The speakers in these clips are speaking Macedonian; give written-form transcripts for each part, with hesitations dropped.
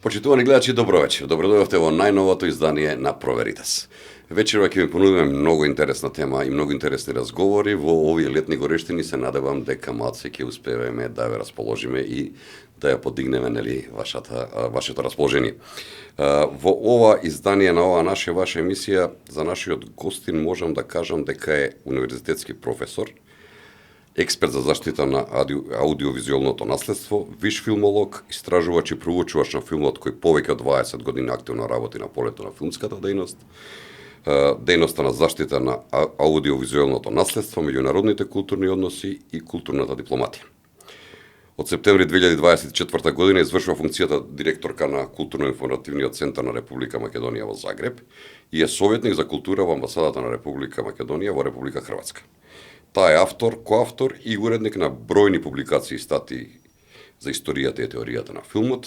Почитувани гледачи, добро вечер. Добродојавте во најновото издание на Проверитас. Вечерва ќе ви понудиме многу интересна тема и многу интересни разговори. Во овие летни горештини се надевам дека малце ќе успееме да ве расположиме и да ја подигнеме вашето расположение. Во ова издание на ова ваша емисија за нашиот гостин можам да кажам дека е универзитетски професор, експерт за заштита на аудиовизуелното наследство, виш филмолог, истражувач и проучувач на филмот кој повеќе од 20 години активно работи на полето на филмската дејност, дејноста на заштита на аудиовизуелното наследство, меѓународните културни односи и културната дипломатија. Од септември 2024 година извршува функцијата директорка на Културно-информативниот центар на Република Македонија во Загреб и е советник за култура во амбасадата на Република Македонија во Република Хрватска. Таа е автор, коавтор и уредник на бројни публикации и статии за историјата и теоријата на филмот,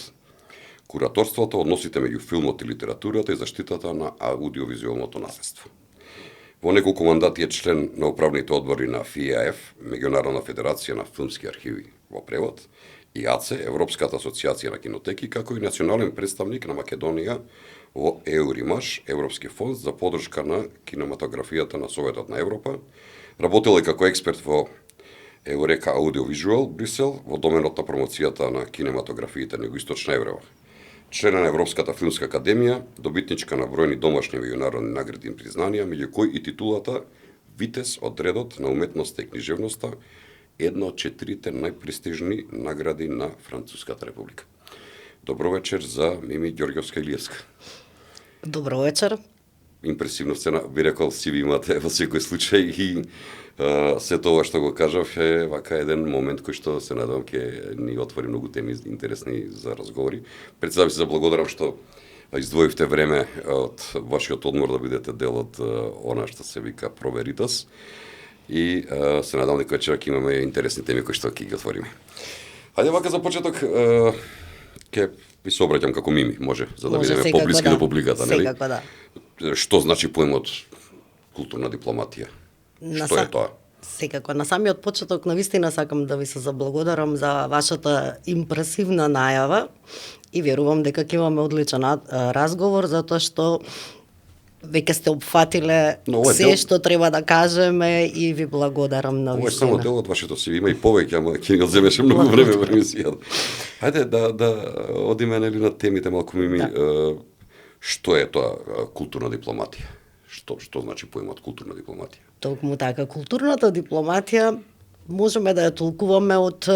кураторството, односите меѓу филмот и литературата и заштитата на аудиовизуелното наследство. Во неколку мандати е член на управните одбори на ФИАФ, Меѓународна федерација на филмски архиви во превод, и АЦЕ, Европската асоциација на кинотеки, како и национален представник на Македонија во ЕУРИМАШ, Европски фонд за поддршка на кинематографијата на Советот на Европа. Работел е како експерт во Еурека Аудиовизуел Брисел во доменот на промоцијата на кинематографиите на Југоисточна Европа. Член на Европската филмска академија, добитничка на бројни домашни меѓународни награди и признанија, меѓу кои и титулата Витез од редот на уметноста и книжевноста, една од 4 најпрестижни награди на Француската република. Добро вечер за Мими Ѓорѓевска-Илиевска. Добро вечер. Импресивно сцена, би рекол, си ви имате во секој случај и се тоа што го кажав е вака еден момент кој што се надевам ќе ни отвори многу теми интересни за разговори. Пред сега ви се заблагодарам што издвоивте време од вашиот одмор да бидете дел од она што се вика Проверитас и се надевам дека вечера ќе имаме интересни теми кои што ќе ги отвориме. Хајде вака за почеток ќе ви се обраќам како Мими, може, за да бидеме поблиски до публиката, нели? Секако да. Што значи поемот културна дипломатија? Што е тоа? Секако, на самиот почеток навистина сакам да ви се заблагодарам за вашата импресивна најава и верувам дека ќе имаме одличен разговор, затоа што веќе сте опфатиле се што треба да кажеме и ви благодарам на вистина. Ова е само дел од вашето си, има и повеќе, ама ќе ни одземеше многу време во емисијата. Хајде да одиме нели на темите малку Мими. Што е тоа културна дипломатија? Што значи поемот културна дипломатија? Токму така, културната дипломатија можеме да ја толкуваме од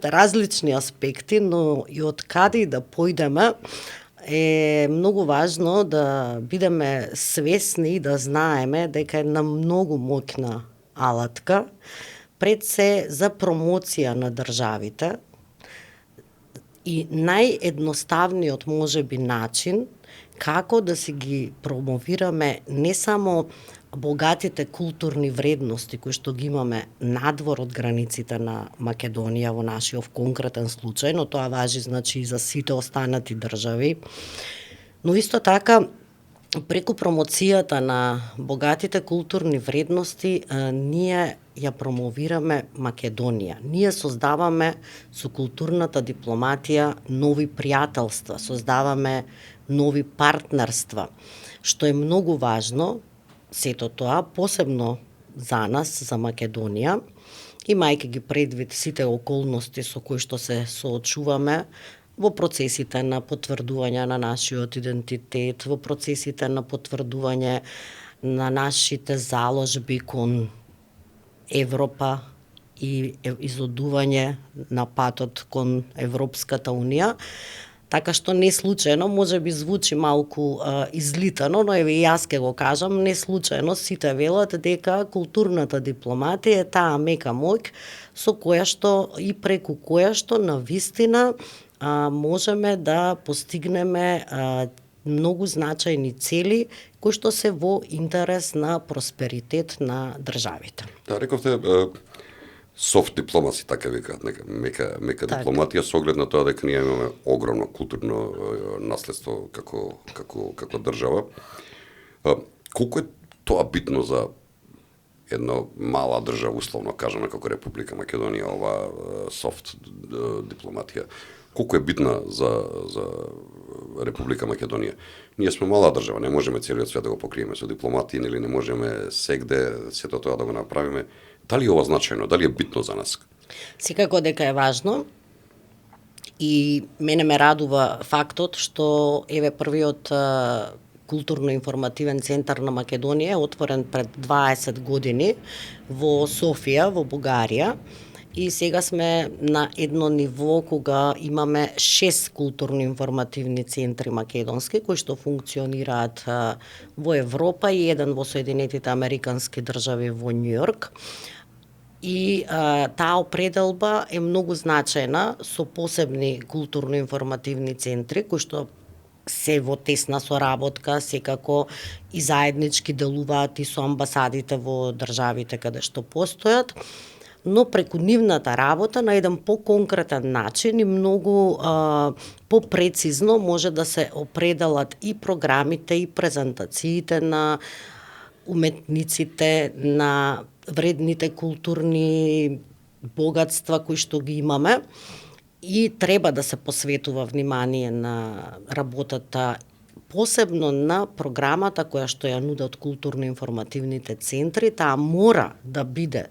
различни аспекти, но и од каде и да појдеме е многу важно да бидеме свесни и да знаеме дека е на многу моќна алатка пред се за промоција на државите и наједноставниот можеби начин како да си ги промовираме не само богатите културни вредности кои што ги имаме надвор од границите на Македонија во нашиот конкретен случај, но тоа важи значи и за сите останати држави. Но исто така преку промоцијата на богатите културни вредности ние ја промовираме Македонија. Ние создаваме со културната дипломатија нови пријателства, создаваме нови партнерства, што е многу важно, сето тоа, посебно за нас, за Македонија, имајќи ги предвид сите околности со кои што се соочуваме во процесите на потврдување на нашиот идентитет, во процесите на потврдување на нашите заложби кон Европа и изодување на патот кон Европската Унија. Така што не случајно, може би звучи малку излитано, но еве и јас ќе го кажам, не случајно сите велат дека културната дипломатија е таа мека моќ со која што и преку која што навистина можеме да постигнеме многу значајни цели кои што се во интерес на просперитет на државите. Да, рековте софт дипломаси, така викаат, мека дипломатија, со оглед на тоа дека ние имаме огромно културно наследство како држава. Колку е тоа битно за една мала држава, условно кажано, како Република Македонија, ова софт дипломатија? колку е битна за Република Македонија. Ние сме мала држава, не можеме целиот свет да го покриеме со дипломати, или не можеме сегде сето тоа да го направиме. Дали е ова значајно, дали е битно за нас? Секако дека е важно и мене ме радува фактот што еве првиот културно-информативен центар на Македонија е отворен пред 20 години во Софија, во Бугарија. И сега сме на едно ниво кога имаме 6 културно-информативни центри македонски кои што функционираат во Европа и еден во Соединетите Американски држави во Њујорк. И таа определба е многу значајна со посебни културно-информативни центри кои што се во тесна соработка, секако и заеднички делуваат и со амбасадите во државите каде што постојат, но преку нивната работа на еден поконкретен начин и многу попрецизно може да се определат и програмите и презентациите на уметниците, на вредните културни богатства кои што ги имаме и треба да се посветува внимание на работата посебно на програмата која што ја нудат културно-информативните центри. Таа мора да биде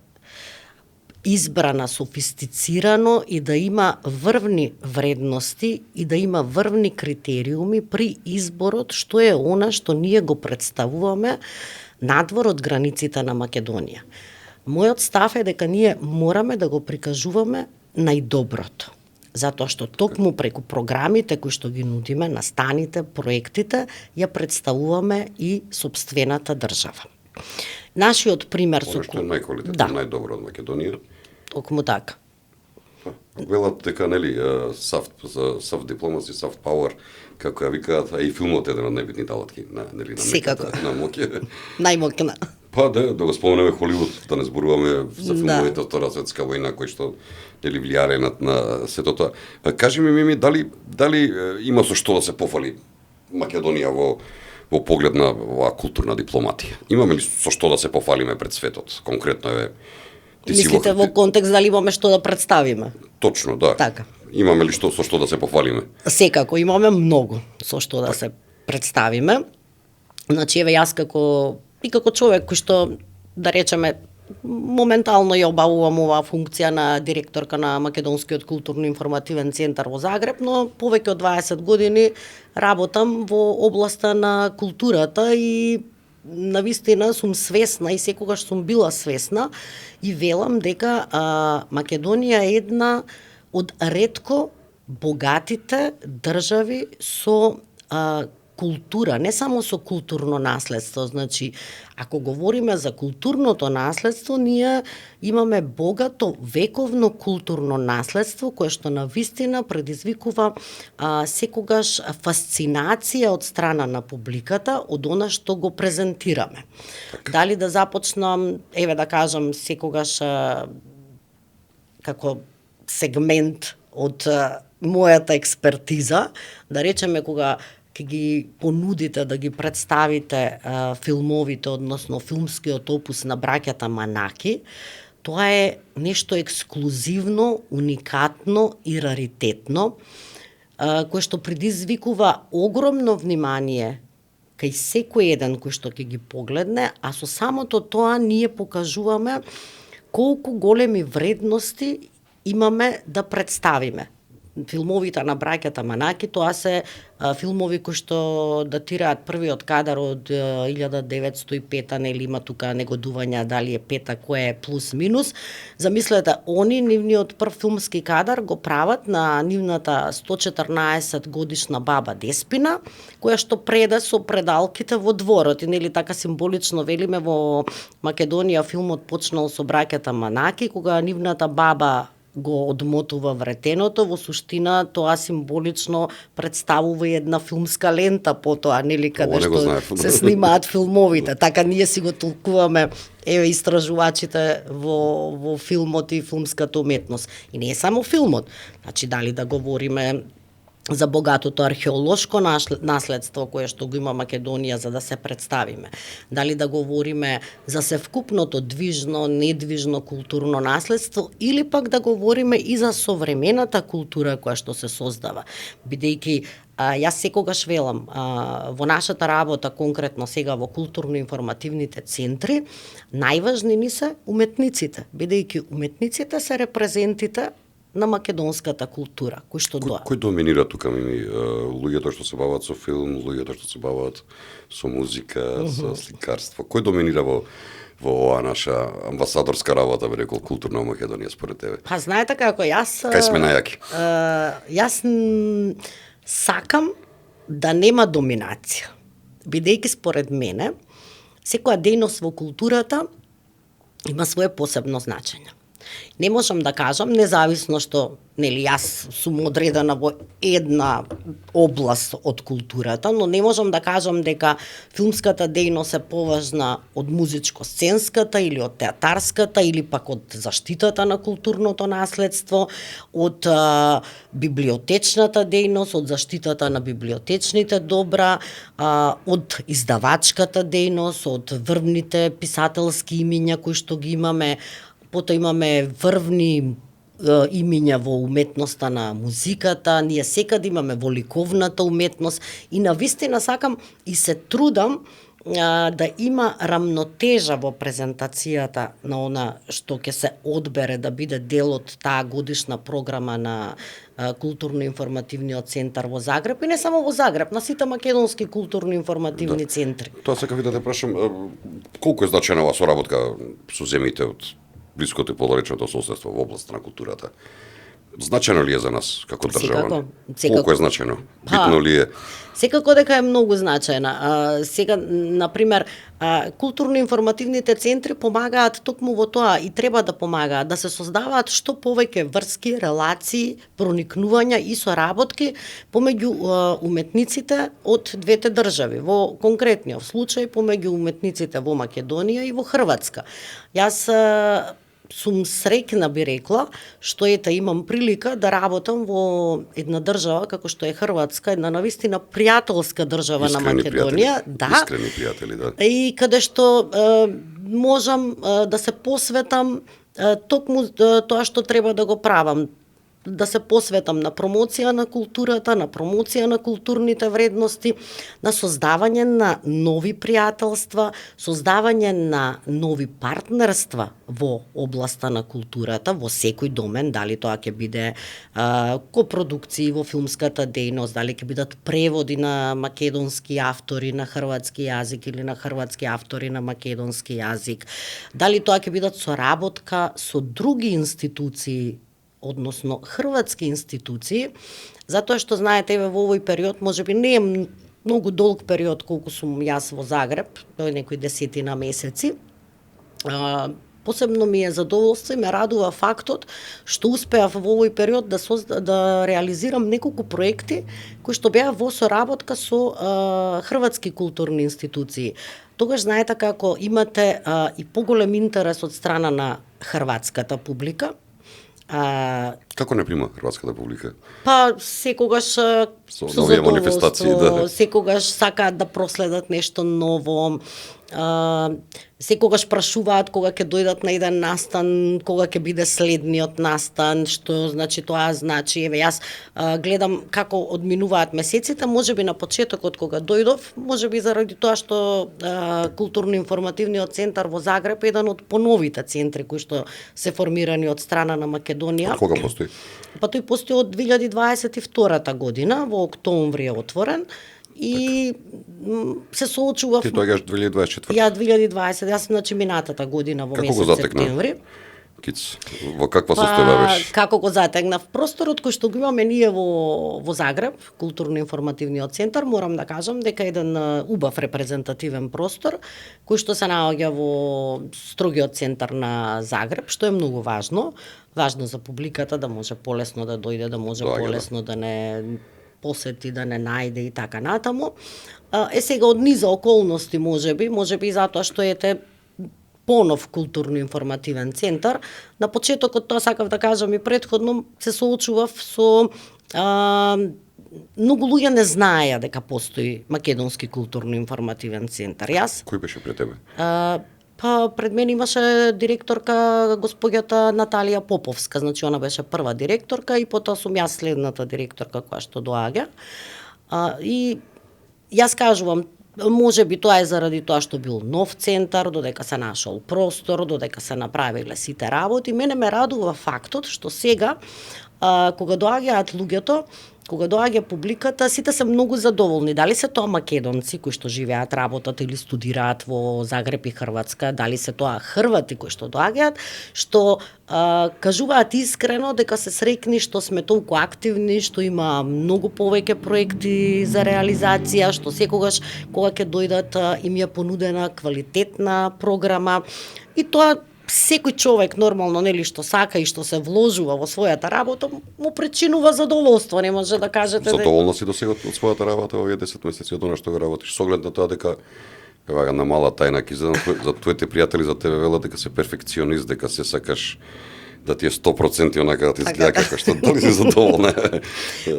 избрана софистицирано и да има врвни вредности и да има врвни критериуми при изборот што е она што ние го представуваме надвор од границите на Македонија. Мојот став е дека ние мораме да го прикажуваме најдоброто. Затоа што токму преку програмите кои што ги нудиме, настаните, проектите, ја представуваме и сопствената држава. Нашиот пример со... Оно што е најквалитетно, најдобро од Македонија. Токму така. Велат дека, нели, soft diplomacy, soft power, како ја викаат, а и филмот е еден од најбитните алатки на меката, на моќе. Најмоќна. Па да го споменеме Холивуд, да не зборуваме за филмовите од Втора светска војна кои што нели влијале на сето тоа. Кажи ми, Мими, дали има со што да се пофали Македонија во поглед на оваа културна дипломатија? Имаме ли со што да се пофалиме пред светот? Конкретно е Мислите во контекст дали имаме што да представиме? Точно, да. Така. Имаме ли со што да се пофалиме? Секако, имаме многу со што да се представиме. Значи, еве јас како човек кој што, да речеме, моментално ја обавувам оваа функција на директорка на Македонскиот културно-информативен центар во Загреб, но повеќе од 20 години работам во областа на културата и навистина сум свесна и секогаш сум била свесна и велам дека Македонија е една од ретко богатите држави со култура, не само со културно наследство. Значи, ако говориме за културното наследство, ние имаме богато вековно културно наследство кое што навистина предизвикува секогаш фасцинација од страна на публиката од она што го презентираме. Дали да започнам, еве да кажам, секогаш како сегмент од мојата експертиза, да речеме кога ќе ги понудите да ги представите филмовите, односно филмскиот опус на браќата Манаки, тоа е нешто ексклузивно, уникатно и раритетно, кое што предизвикува огромно внимание кај секој еден кој што ќе ги погледне, а со самото тоа ние покажуваме колку големи вредности имаме да представиме. Филмовите на браќата Манаки, тоа се филмови кои што датираат првиот кадар од 1905, нели има тука негодувања дали е пета, кој е плюс минус. Замислете, они нивниот прв филмски кадар го прават на нивната 114 годишна баба Деспина, која што преда со предалките во дворот. И нели така символично велиме во Македонија филмот почнал со браќата Манаки, кога нивната баба го одмотува вретеното, во суштина тоа символично представува една филмска лента потоа, нели, каде што се снимаат филмовите. Така ние си го толкуваме, еве, истражувачите во филмот и филмската уметност. И не е само филмот. Значи, дали да говориме за богатото археолошко наследство кое што го има Македонија за да се представиме. Дали да говориме за севкупното движно, недвижно културно наследство или пак да говориме и за современата култура која што се создава. Бидејќи јас секогаш велам, во нашата работа, конкретно сега во културно-информативните центри, најважни ни се уметниците, бидејќи уметниците се репрезентите на македонската култура, кој што доа. Кој доминира тука, Мими? Луѓето што се бават со филм, луѓето што се бават со музика, со сликарство. Кој доминира во оваа наша амбасадорска работа, би рекол, културна Македонија според тебе? Па знаете како јас Кај сме најаки? Јас сакам да нема доминација. Бидејќи според мене секоја дејност во културата има свое посебно значење. Не можам да кажам, независно што јас сум одредена во една област од културата, но не можам да кажам дека филмската дејност е поважна од музичко-сценската или од театарската или пак од заштитата на културното наследство, од библиотечната дејност, од заштитата на библиотечните добра, од издавачката дејност, од врвните писателски имиња кои што ги имаме. Потоа имаме врвни имиња во уметноста на музиката, ние секаде имаме во ликовната уметност и навистина сакам и се трудам да има рамнотежа во презентацијата на она што ќе се одбере да биде дел од таа годишна програма на културно-информативниот центар во Загреб и не само во Загреб, на сите македонски културно-информативни центри. Тоа сакав и да те прашам, колку е значајна оваа соработка со земјите од блиското и подалечното соседство во областта на културата? Значајно ли е за нас како држава? Секако. Колку е значајно? Битно ли е? Секако дека е многу значајна. Сега, например, културно-информативните центри помагаат токму во тоа и треба да помагаат, да се создаваат што повеќе врски, релации, проникнувања и соработки помеѓу уметниците од двете држави. Во конкретниот случај помеѓу уметниците во Македонија и во Хрватска. Јас сум среќна, би рекла, што имам прилика да работам во една држава како што е Хрватска, една навистина пријателска држава на Македонија, искрени пријатели, да. И каде што можам да се посветам токму тоа што треба да го правам, да се посветам на промоција на културата, на промоција на културните вредности, на создавање на нови пријателства, создавање на нови партнерства во областа на културата, во секој домен, дали тоа ќе биде копродукции во филмската дејност, дали ќе бидат преводи на македонски автори на хрватски јазик или на хрватски автори на македонски јазик, дали тоа ќе бидат соработка со други институции, односно хрватски институции, затоа што знаете во овој период, можеби не е многу долг период колку сум јас во Загреб, тоа е некои 10 месеци. Посебно ми е задоволство и ме радува фактот што успеав во овој период да реализирам неколку проекти кои што беа во соработка со хрватски културни институции. Тогаш знаете како имате и поголем интерес од страна на хрватската публика. Како не прима хрватската публика? Па секогаш со нови манифестации, да. Секогаш сакаат да проследат нешто ново. Секогаш прашуваат кога ќе дојдат на еден настан, кога ќе биде следниот настан, што значи тоа значи. Еве јас гледам како одминуваат месеците, можеби на почетокот кога дојдов, можеби заради тоа што културно-информативниот центар во Загреб е еден од поновите центри кои што се формирани од страна на Македонија. Кога постои? Па тој постои од 2022 година, во октомври е отворен. И се соочував. Ти доаѓаш 2024? Ја 2020, јас значи минатата година во месец септември. Киц, во каква состојба беше? Како го затегнав? Просторот кој што го имаме ние во Загреб, културно-информативниот центар, морам да кажам дека е еден убав репрезентативен простор кој што се наоѓа во строгиот центар на Загреб, што е многу важно. Важно за публиката да може полесно да дојде, да може полесно да не посети, да не најде и така натаму. Сега од низа околности можеби и затоа што понов културно-информативен центар. На почетокот тоа сакав да кажам и претходно се соочував со многу луѓе не знаеја дека постои Македонски културно-информативен центар. Јас Кој беше пред тебе? Па пред мен имаше директорка госпоѓата Наталија Поповска, значи она беше прва директорка и потоа сум јас следната директорка која што доаѓа. И јас кажувам, може би тоа е заради тоа што бил нов центар, додека се нашол простор, додека се направиле сите работи. Мене ме радува фактот што сега, кога доаѓаат луѓето, кога доаѓа публиката, сите се многу задоволни. Дали се тоа македонци кои што живеат, работат или студираат во Загреб и Хрватска, дали се тоа хрвати кои што доаѓаат, што кажуваат искрено дека се среќни што сме толку активни, што има многу повеќе проекти за реализација, што секогаш кога ќе дојдат им е понудена квалитетна програма и тоа секој човек нормално, нели, што сака и што се вложува во својата работа, му причинува задоволство, не може да кажете Задоволна си до сега од својата работа во овие 10 месеци од она што го работиш, со оглед на тоа дека ева на мала тајна ки за твоите пријатели за тебе велат дека се перфекционист, дека се сакаш да ти е 100% онака да ти изгледа како што, дали си задоволна?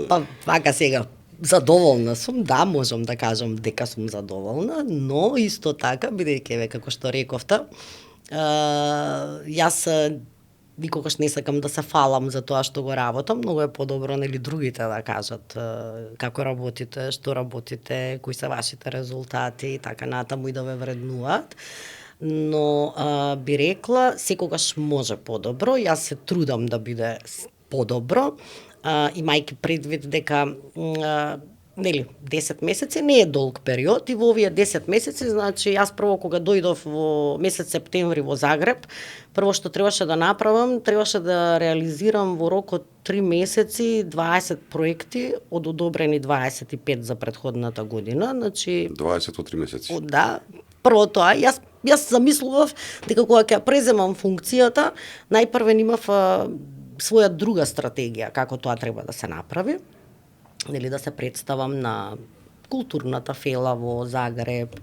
Па вака сега задоволна сум, да, можам да кажам дека сум задоволна, но исто така, бидејќи еве како што рековте, јас никогаш не сакам да се фалам за тоа што го работам, многу е подобро нели другите да кажат како работите, што работите, кои се вашите резултати и така натаму и да ве вреднуваат. Но би рекла секогаш може подобро, јас се трудам да биде подобро, имајќи предвид дека нели 10 месеци не е долг период и во овие 10 месеци, значи јас прво кога дојдов во месец септември во Загреб, прво што требаше да направам, требаше да реализирам во рок од 3 месеци 20 проекти од одобрени 25 за претходната година, значи 20 во 3 месеци. Да, прво тоа, јас замислував дека кога ќе преземам функцијата, најпрвен имав своја друга стратегија како тоа треба да се направи. Нели да се представам на културната фела во Загреб,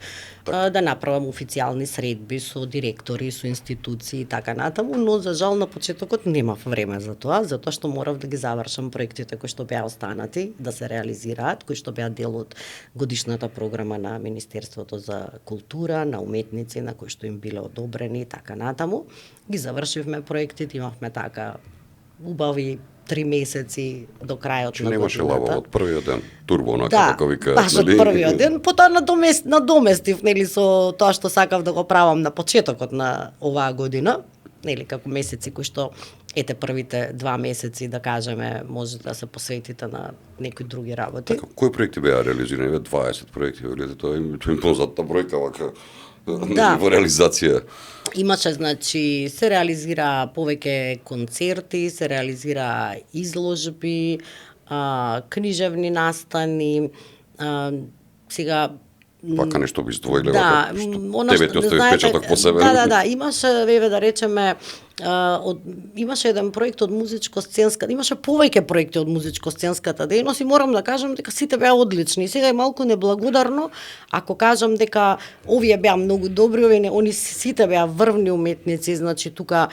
да направам официјални средби со директори, со институции и така натаму, но за жал на почетокот немав време за тоа, затоа што морав да ги завршам проектите кои што беа останати да се реализираат, кои што беа дел од годишната програма на Министерството за култура, на уметници на кои што им биле одобрени и така натаму. Ги завршивме проектите, имавме така убави 3 месеци до крајот на годината. Немаше лаво од првиот ден, турбо, онака да, како вика. баш од првиот ден, потоа надоместив, нели, со тоа што сакав да го правам на почетокот на оваа година, нели, како месеци кои што, ете, првите 2 месеци, да кажеме, може да се посветите на некои други работи. Така, кои проекти беа реализирани? 20 проекти, велите, тоа е позната бројка, вака, да, во реализација. Имаше, значи, се реализира повеќе концерти, се реализира изложби, книжевни настани, сега Вака нешто би издвоиле, да, вака, што тебе ти остави печаток посебен. Да, имаше, еве да речеме, имаше еден проект од музичко-сценска, имаше повеќе проекти од музичко-сценската дејност и морам да кажам дека сите беа одлични. Сега е малку неблагодарно ако кажам дека овие беа многу добри, они сите беа врвни уметници, значи тука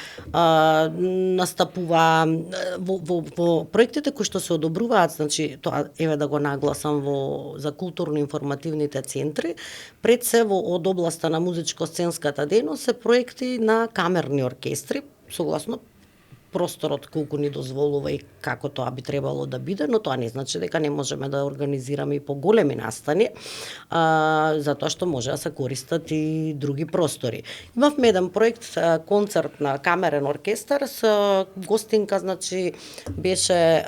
настапува во проектите кои што се одобруваат, значи тоа еве да го нагласам за културно-информативните центри, пред се од областа на музичко-сценската дејност се проекти на камерни оркестри, согласно просторот колку ни дозволува и како тоа би требало да биде, но тоа не значи дека не можеме да организираме и поголеми настани, затоа што може да се користат и други простори. Имавме еден проект, концерт на камерен оркестар, со гостинка, значи беше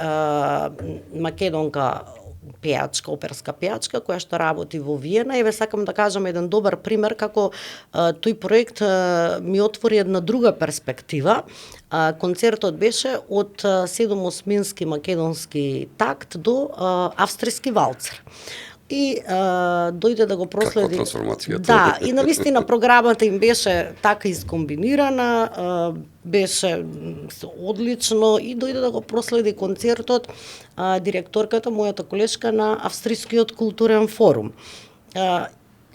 македонка пејачка, оперска пејачка, која што работи во Виена. Еве сакам да кажам еден добар пример како тој проект ми отвори една друга перспектива. Концертот беше од 7-осмински македонски такт до австријски валцер. И дојде да го проследи. Каква трансформација? Да, и навистина програмата им беше така искомбинирана, беше одлично и дојде да го проследи концертот директорката, мојата колешка на Австријскиот културен форум.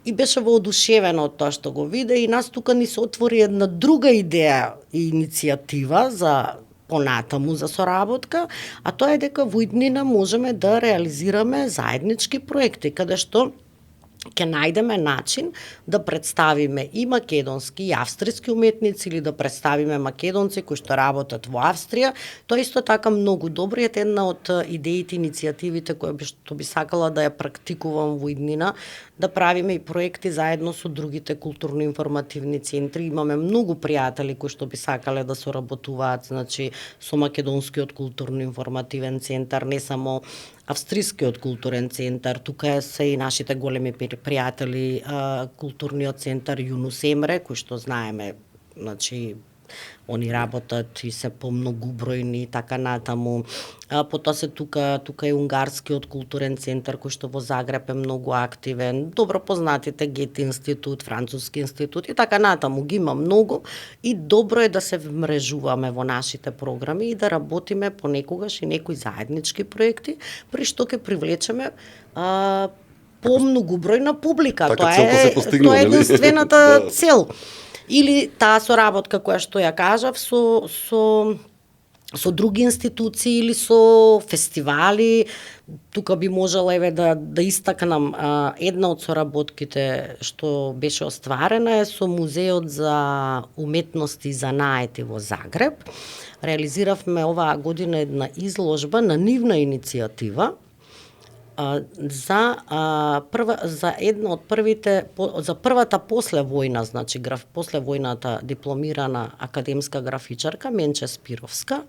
И беше воодушевена од тоа што го виде и нас тука ни се отвори една друга идеја и иницијатива за понатаму за соработка, а тоа е дека во иднина можеме да реализираме заеднички проекти, каде што ќе најдеме начин да представиме и македонски и австријски уметници или да представиме македонци кои што работат во Австрија. Тоа исто така многу добро е една од идеите, иницијативите кои што би сакала да ја практикувам во иднина, да правиме и проекти заедно со другите културно-информативни центри. Имаме многу пријатели кои што би сакале да соработуваат, значи со македонскиот културно-информативен центар, не само австрискиот културен центар, тука се и нашите големи пријатели, културниот центар Јунус Емре, кој што знаеме, значи они работат и се помногубројни и така натаму. Потоа се тука е унгарскиот културен центар кој што во Загреб е многу активен, добро познатите Гете институт, Француски институт и така натаму, ги има многу и добро е да се вмрежуваме во нашите програми и да работиме понекогаш и некои заеднички проекти, при што ќе привлечеме помногубројна публика. Така целта се постигнува, тоа е нели? единствената цел. Или таа соработка која што ја кажав со други институции или со фестивали. Тука би можела да истакнам една од соработките што беше остварена е со Музеот за уметности и занаети во Загреб. Реализиравме оваа година една изложба на нивна иницијатива за една од првите, за првата послевојна, значи послевојната дипломирана академска графичарка Менче Спировска.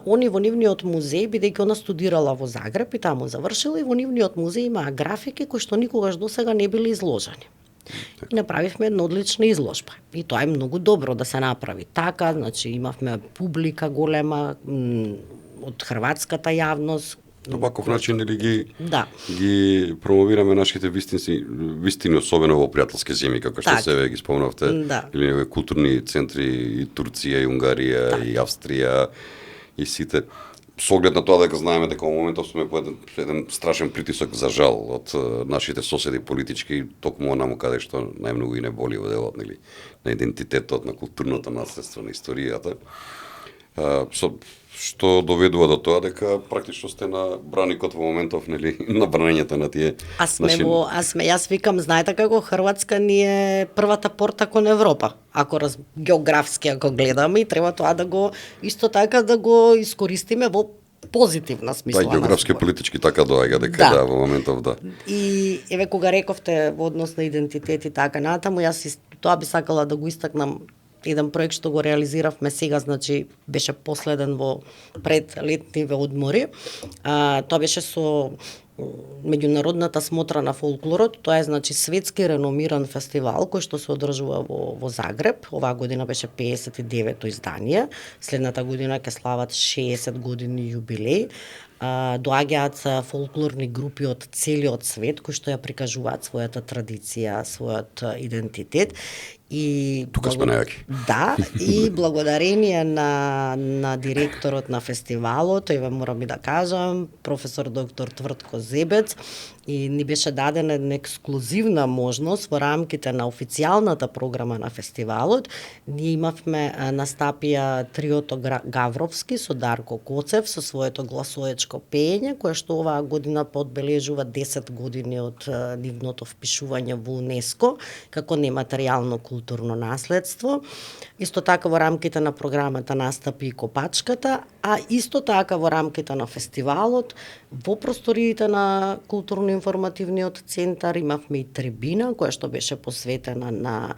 Они во нивниот музеј, бидејќи она студирала во Загреб и таму завршила, и во нивниот музеј имаа графики кои што никогаш досега не били изложени. И направивме една одлична изложба. И тоа е многу добро да се направи така, значи имавме публика голема од хрватската јавност. На ваков начин или Да. ги промовираме нашите вистини, особено во пријателски земји, како што себе ги спомнавте, Да. или културни центри и Турција, и Унгарија, и Австрија, и сите. Со оглед на тоа дека знаеме дека во моментов сме под еден страшен притисок за жал од нашите соседи политички, токму онаму каде што најмногу и не боли во делот, нели, на идентитетот, на културното наследство, на историјата. Што доведува до тоа дека практично сте на браникот во моментов, нели, на бранењето на тие. Јас викам, знаете како Хрватска ни е првата порта кон Европа. Географски ако гледаме, и треба тоа да го исто така да го искористиме во позитивна смисла. Да, географски политички така доаѓа дека во моментов да. И еве кога рековте во однос на идентитет и така натаму, јас тоа би сакала да го истакнам. Еден проект што го реализиравме сега, значи беше последен во пред летниве одмори. Тоа беше со меѓународната смотра на фолклорот. Тоа е значи светски реномиран фестивал кој што се одржува во Загреб. Оваа година беше 59-то издание. Следната година ќе слават 60 години јубилеј. Доаѓаат фолклорни групи од целиот свет кои што ја прикажуваат својата традиција, својот идентитет. И тука сме најаки. Да, и благодарение на директорот на фестивалот, еве морам и да кажам, професор доктор Твртко Зебец, и ни беше дадена една ексклузивна можност во рамките на официјалната програма на фестивалот. Ние имавме настапија триото Гавровски со Дарко Коцев со своето гласоечко пеење, кое што оваа година подбележува 10 години од нивното впишување во УНЕСКО како нематеријално културно наследство. Исто така во рамките на програмата настапи и Копачката, а исто така во рамките на фестивалот во просториите на културно-информативниот центар имавме и трибина која што беше посветена на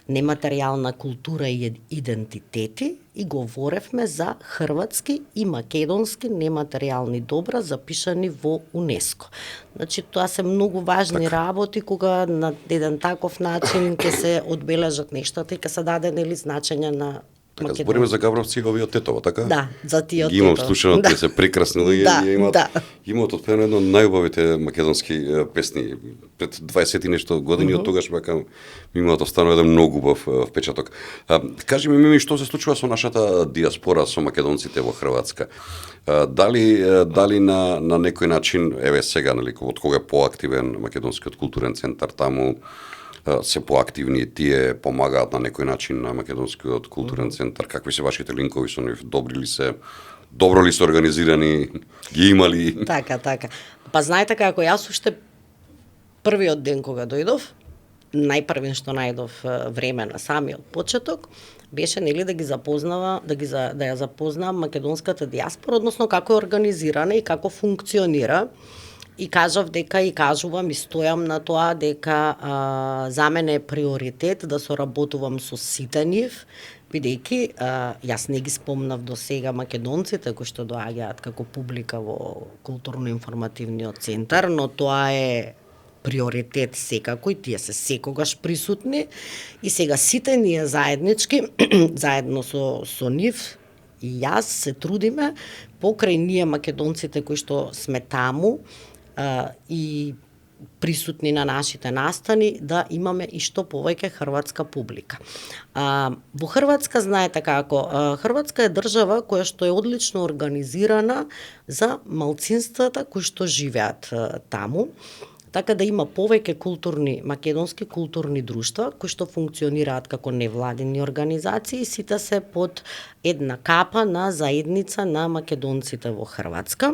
нематеријална култура и идентитети и говоревме за хрватски и македонски нематеријални добра запишани во УНЕСКО. Значи тоа се многу важни работи кога на еден таков начин ќе се одбележат нештата и ќе се даде нели значење на Така, збориме за Гавровци и овие од Тетово, така? Да, за тие од Ги имам Тетово. слушано, тие се прекрасни луѓе, имаат отпеано едно од најубавите македонски песни пред 20 и нешто години, од тогаш бакам имаат останал еден многу убав впечаток. Кажи ми што се случува со нашата диаспора, со македонците во Хрватска? Дали на некој начин, еве сега, нели, од кога е поактивен македонскиот културен центар таму, се поактивни, тие помагаат на некој начин на Македонскиот културен центар. Какви се вашите линкови со нив? Добро ли се организирани? Ги имали? Така. Па знаете како, јас уште првиот ден кога дојдов, најпрвен што најдов време на самиот почеток, беше нели да ги запознава, да ја запознам македонската диаспора, односно како е организирана и како функционира. И кажав дека и кажувам и стојам на тоа дека за мене е приоритет да соработувам со сите нив, бидејќи јас не ги спомнав до сега македонците кои што доаѓаат како публика во културно-информативниот центар, но тоа е приоритет секако и тие се секогаш присутни и сега сите ние заеднички, заедно со нив и јас се трудиме покрај ние македонците кои што сме таму и присутни на нашите настани, да имаме и што повеќе хрватска публика. Во Хрватска, знаете како, Хрватска е држава која што е одлично организирана за малцинствата кои што живеат таму, така да има повеќе македонски културни друштва кои што функционираат како невладини организации, сите се под една капа на заедница на македонците во Хрватска.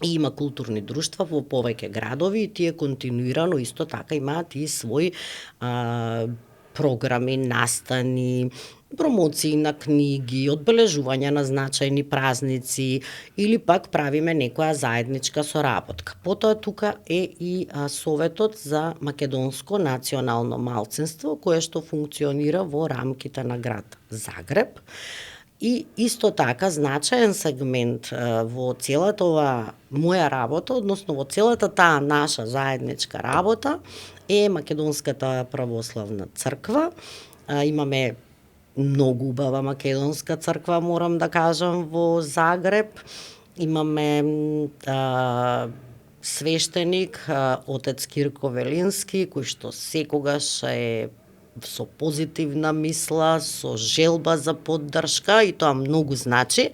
И има културни друштва во повеќе градови и тие континуирано исто така имаат и свој програми, настани, промоции на книги, одбележување на значајни празници или пак правиме некоја заедничка соработка. Потоа тука е и Советот за македонско национално малцинство, кое што функционира во рамките на град Загреб. И исто така значаен сегмент во целата ова моја работа, односно во целата таа наша заедничка работа е Македонската православна црква. Имаме многу убава македонска црква, морам да кажам, во Загреб. Имаме свештеник, отец Кирко Велински, кој што секогаш е со позитивна мисла, со желба за поддршка и тоа многу значи.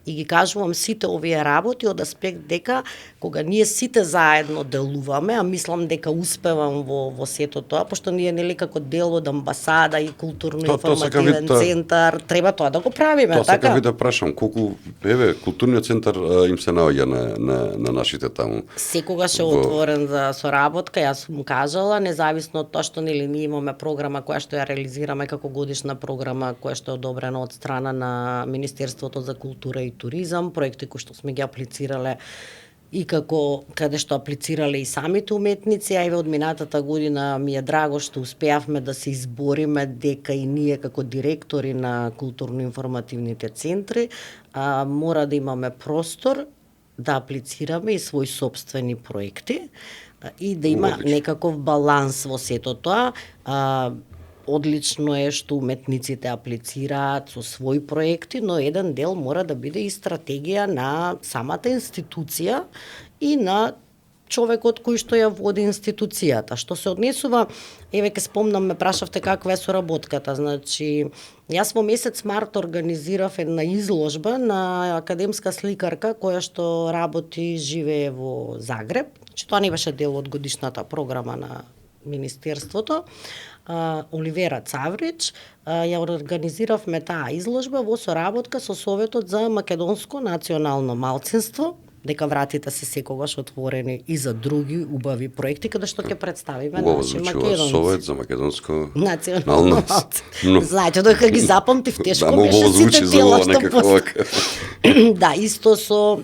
И ги кажувам сите овие работи од аспект дека кога ние сите заедно делуваме, а мислам дека успевам во сето тоа, пошто ние нели како дел од амбасада и културно-информативен центар, треба тоа да го правиме, така? Тоа сакав да прашам, колку културниот центар им се наоѓа на нашите таму? Секогаш е отворен за соработка, јас сум кажала, независно од тоа што нели ние имаме програма која што ја реализираме како годишна програма која што е одобрена од страна на Министерството за култура и туризам, проекти кои што сме ги аплицирале и каде што аплицирале и самите уметници, а и од минатата година ми е драго што успеавме да се избориме дека и ние како директори на културно-информативните центри мора да имаме простор да аплицираме и свои собствени проекти и да има некаков баланс во сето тоа. Одлично е што уметниците аплицираат со своји проекти, но еден дел мора да биде и стратегија на самата институција и на човекот кој што ја води институцијата. Што се однесува, ке спомнам, ме прашавте каква е соработката. Значи, јас во месец март организирав една изложба на академска сликарка која што работи, живее во Загреб. Значи, тоа не беше дел од годишната програма на Министерството. Оливера Цаврич, ја организиравме таа изложба во соработка со Советот за македонско национално малцинство, дека вратите се секогаш отворени и за други убави проекти каде што ќе представиме наши македонци. Совет за македонско национално малцинство. Знаете, дека ги запамтив тешко беше сите тела што Да, исто со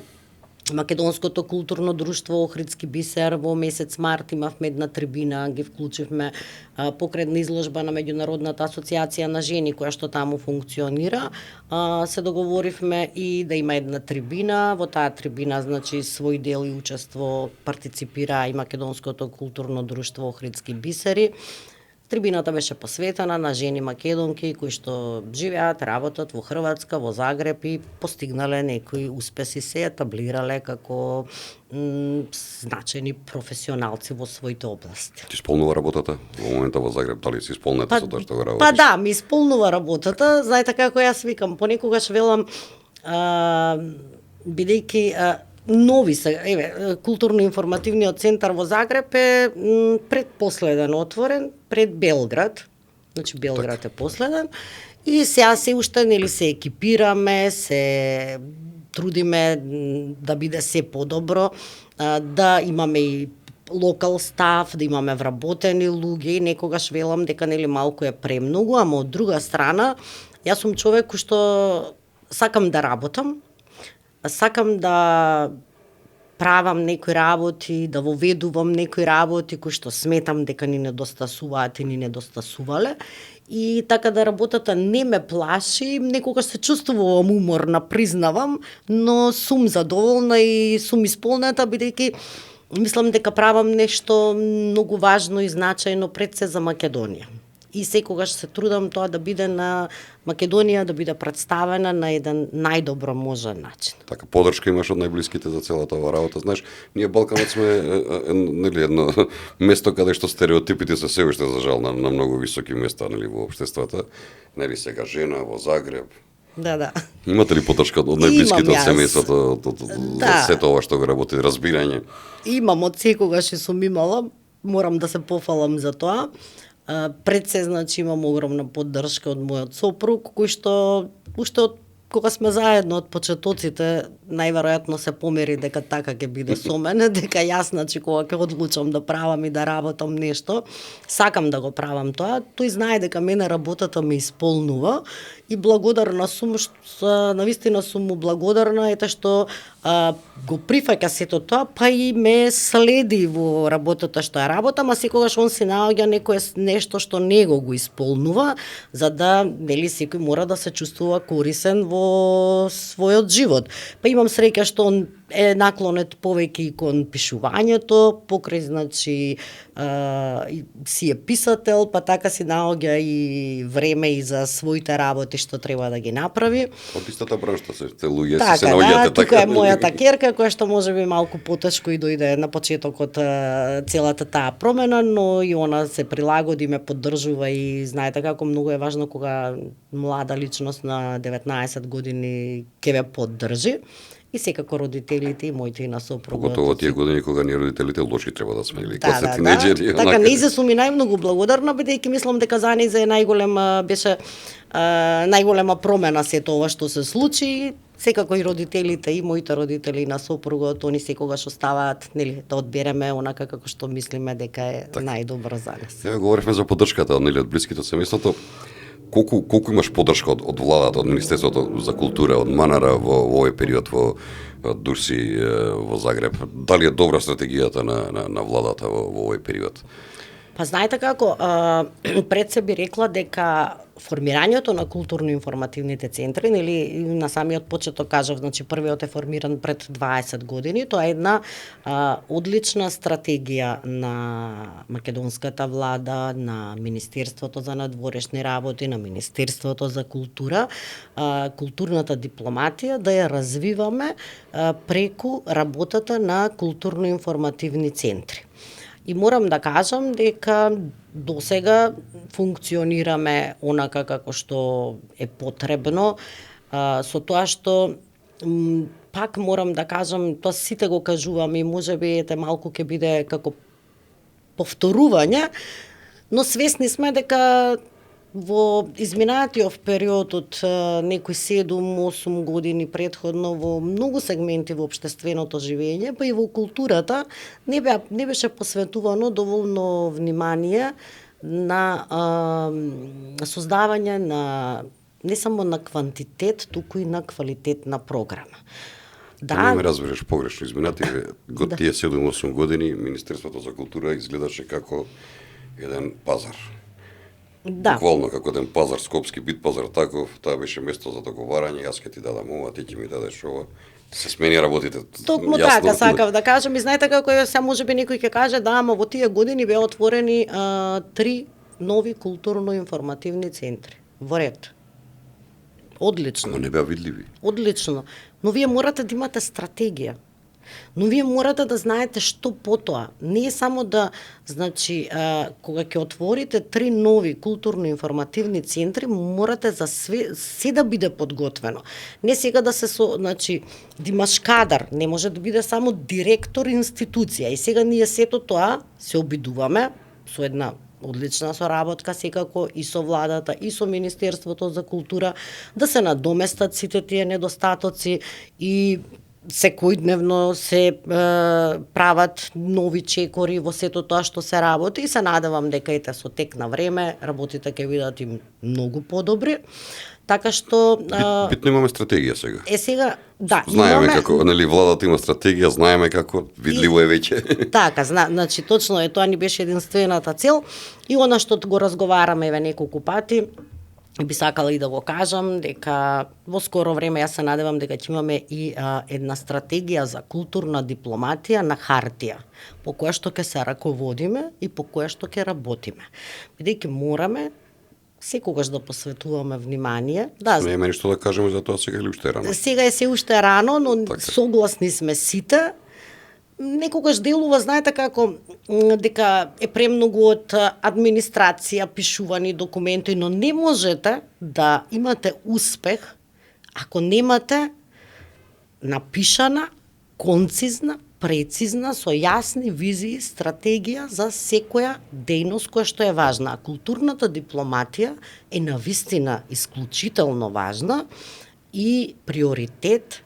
Македонското културно друштво Охридски бисер во месец март имавме една трибина, ги вклучивме покредна изложба на Меѓународната асоциација на жени која што таму функционира. Се договоривме и да има една трибина, во таа трибина значи свој дел и учество партиципира и Македонското културно друштво Охридски бисери. Трибината беше посветена на жени македонки кои што живеат, работат во Хрватска, во Загреб и постигнале некои успеси, се етаблирале како значени професионалци во своите области. Ти исполнува работата во моментот во Загреб, дали си исполнета со тоа што го работиш? Па да, ми исполнува работата, знаете како јас викам, понекогаш велам бидејќи нови се, културно-информативниот центар во Загреб е предпоследен отворен пред Белград. Значи Белград е последен. И сега се уште нели се екипираме, се трудиме да биде се подобро, да имаме и локал стаф, да имаме вработени луѓе, некогаш велам дека нели малку е премногу, ама од друга страна, јас сум човек кој што сакам да работам, сакам да правам некои работи, да воведувам некои работи кои што сметам дека ни недостасуваат и ни недостасувале. И така да работата не ме плаши, некогаш се чувствувам уморна, признавам, но сум задоволна и сум исполнета, бидејќи мислам дека правам нешто многу важно и значајно пред се за Македонија. И секогаш се трудам тоа да биде на Македонија, да биде представена на еден најдобро можен начин. Така, поддршка имаш од најблиските за целата оваа работа. Знаеш, ние Балканот сме нели едно место каде што стереотипите се се уште за жал на многу високи места нели во општеството. Нели сега жена во Загреб. Да. Имате ли поддршка од најблиските од семејството за сето ова што го работи, разбирање? Имам од секогаш и сум имала, морам да се пофалам за тоа. Пред се, значи, имам огромна поддршка од мојот сопруг, кој што уште од кога сме заедно од почетоците, најверојатно се помери дека така ќе биде со мене, дека јас, значи, кога ќе одлучам да правам и да работам нешто, сакам да го правам тоа, тој знае дека мене работата ме исполнува и благодарна сум, навистина сум му благодарна, ете што го прифаќа сето тоа, па и ме следи во работата што ја работам, а секогаш он си наоѓа некое нешто што него го исполнува, за да, нели, секој мора да се чувствува корисен во својот живот. Па имам среќа што он е наклонет повеќе и кон пишувањето, покрај, значи, си е писател, па така си наоѓа и време и за своите работи што треба да ги направи. Од истата браншта се луѓе така, се наоѓате така. Тука е мојата керка која што можеби малку потешко и дојде на почетокот целата таа промена, но и она се прилагоди, ме поддржува и знаете како многу е важно кога млада личност на 19 години ќе ве поддржи. И секако родителите и моите и на сопругот. Поготово тие години кога ние родителите лоши треба да сме или Да. кога се тинеџери. Така, нејзе сум и најмногу благодарна, бидејќи мислам дека за нејзе е беше најголема промена сето ова што се случи. Секако и родителите, и моите родители, и на сопругот, они секогаш оставаат, нели, да одбереме онака како што мислиме дека е најдобро за нас. Еве говоревме за поддршката, нели, од блиските од семејството. Колку имаш поддршка од владата, од Министерството за култура, од Манара во овој период во Дурси во Загреб? Дали е добра стратегијата на владата во овој период? Па знаете како, пред се би рекла дека формирањето на културно-информативните центри, нели, на самиот почеток кажав, значи првиот е формиран пред 20 години, тоа е една одлична стратегија на македонската влада, на Министерството за надворешни работи, на Министерството за култура, културната дипломатија да ја развиваме преку работата на културно-информативни центри. И морам да кажам дека досега функционираме онака како што е потребно, со тоа што пак морам да кажам, тоа сите го кажуваме и можеби малку ќе биде како повторување, но свесни сме дека во изминатиот период од некои 7-8 години претходно во многу сегменти во општественото живење, па и во културата не беше посветувано доволно внимание на создавање на не само на квантитет, туку и на квалитетна програма. Да, не ме разбереш погрешно, изминативе тие 7-8 години Министерството за култура изгледаше како еден пазар. Да. Буквално како еден пазар, скопски бит пазар таков, тоа беше место за договарање, јас ќе ти дадам ова, ти ќе ми дадеш ова. Се смени работите. Токму така сакав да кажам, и знаете како е, се можеби некој ќе каже да, ама во тие години беа отворени 3 нови културно-информативни центри во ред. Одлично. Ама не беа видливи. Одлично. Но вие морате да имате стратегија. Но вие морате да знаете што потоа. Не е само да, значи, кога ќе отворите 3 нови културно-информативни центри, морате за се да биде подготвено. Не сега да се значи, да имаш кадар, не може да биде само директор институција. И сега ние сето тоа се обидуваме со една одлична соработка секако и со владата и со Министерството за култура да се надоместат сите тие недостатоци и секојдневно се прават нови чекори во сето тоа што се работи и се надевам дека ете со тек на време работите ќе бидат и многу подобри. Така што битно имаме стратегија сега. Сега да, знаеме имаме како, нели, владата има стратегија, знаеме како, видливо е веќе. Така, значи точно е тоа ни беше единствената цел и она што го разговараме еве неколку пати, би сакала и да го кажам дека во скоро време јас се надевам дека ќе имаме и една стратегија за културна дипломатија на хартија, по која што ќе се раководиме и по која што ќе работиме. Бидејќи мораме секогаш да посветуваме внимание. Да, Нема ништо да кажеме за тоа сега или уште е рано? Сега е се уште рано, но така. Согласни сме сите. Некогаш делува, знаете како, дека е премногу од администрација, пишувани документи, но не можете да имате успех ако немате напишана, концизна, прецизна, со јасни визии, стратегија за секоја дејност која што е важна. А културната дипломатија е навистина исклучително важна и приоритет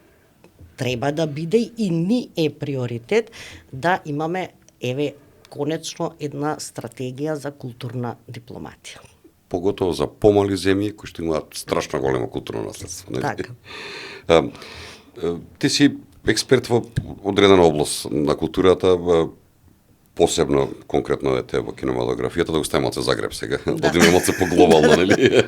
треба да биде и ни е приоритет да имаме еве конечно една стратегија за културна дипломатија. Поготово за помали земји кои што имаат страшно големо културно наследство. Нели? Така. Ти си експерт во одредена област на културата, посебно конкретно ете во кинематографијата, да го ставиме од Загреб сега. Да. Одиме малце по глобално, нели?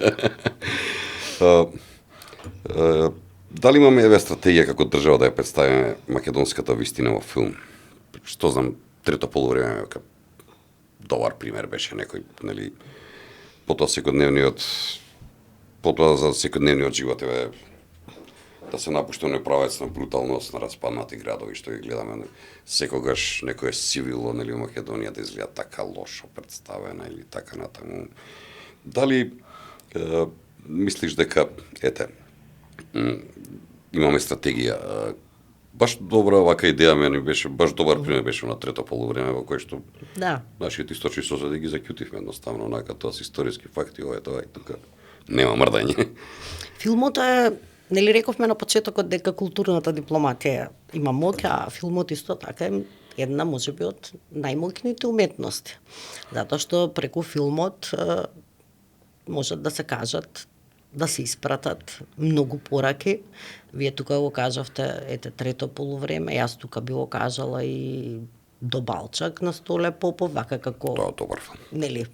Дали имаме еве стратегија како држава да ја представиме македонската вистина во филм? Што знам, трето полувреме како добар пример беше некој, нели, потоа за секојдневниот живот еве да се напушти оној правец на бруталност на распаднати градови што ги гледаме секогаш некое сивило, нели, во Македонија да изгледа така лошо представена или така натаму. Дали мислиш дека ете имаме стратегија? Баш добра вака идеја мене беше, баш добар пример беше на трето полувреме во кој што нашите источни соседи ги заќутивме едноставно, онака тоа се историски факти, ова е тоа и тука нема мрдање. Филмот е, нели рековме на почетокот дека културната дипломатија има моќ, а филмот исто така е една можеби од најмоќните уметности. Затоа што преку филмот можат да се кажат, да се испратат многу пораки. Вие тука го кажавте, ете, трето полувреме, јас тука би го кажала и До Балчак на Столе Попов, вака како Тоа добар филм. Нели,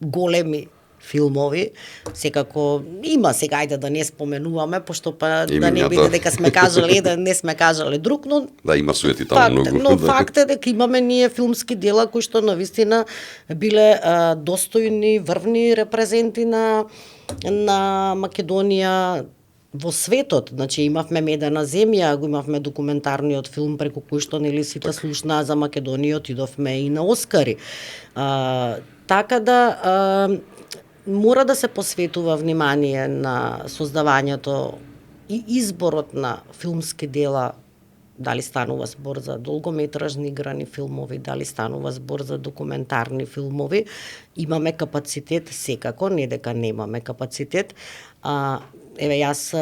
големи филмови, секако има сега, ајде да не споменуваме, пошто па да не биде дека сме кажале еден, не сме кажале друг, но да, има суети таму многу. Но факт е дека имаме ние филмски дела кои што навистина биле достојни, врвни репрезенти на Македонија во светот. Значи имавме Медена земја, го имавме документарниот филм преку кој што нели сите слушнаа за Македонија, отидовме и на Оскари. Така да мора да се посветува внимание на создавањето и изборот на филмски дела, дали станува збор за долгометражни играни филмови, дали станува збор за документарни филмови. Имаме капацитет секако, не дека немаме капацитет. Еве јас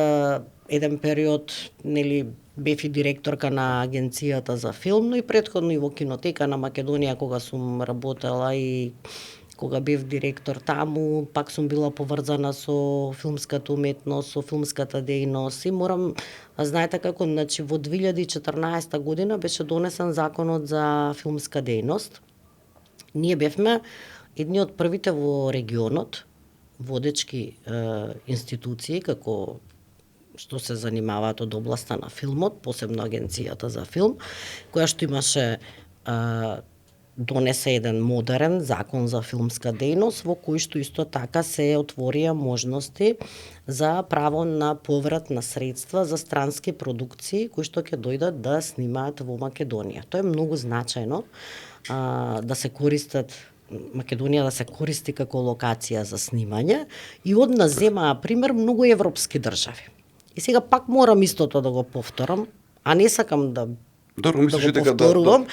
еден период, нели, бев и директорка на Агенцијата за филм, но и претходно и во Кинотека на Македонија кога сум работела и кога бев директор таму, пак сум била поврзана со филмската уметност, со филмската дејност и морам, знаете како, значи во 2014 година беше донесен законот за филмска дејност. Ние бевме едни од првите во регионот, водечки институции како што се занимаваат од областа на филмот, посебно Агенцијата за филм, која што имаше донесе еден модерен закон за филмска дејност во кој што исто така се отворија можности за право на поврат на средства за странски продукции кои што ќе дојдат да снимаат во Македонија. Тоа е многу значајно да се користат Македонија да се користи како локација за снимање и од нас земаа пример многу европски држави. И сега пак морам истото да го повторам, а не сакам да мислиш го дека повторувам,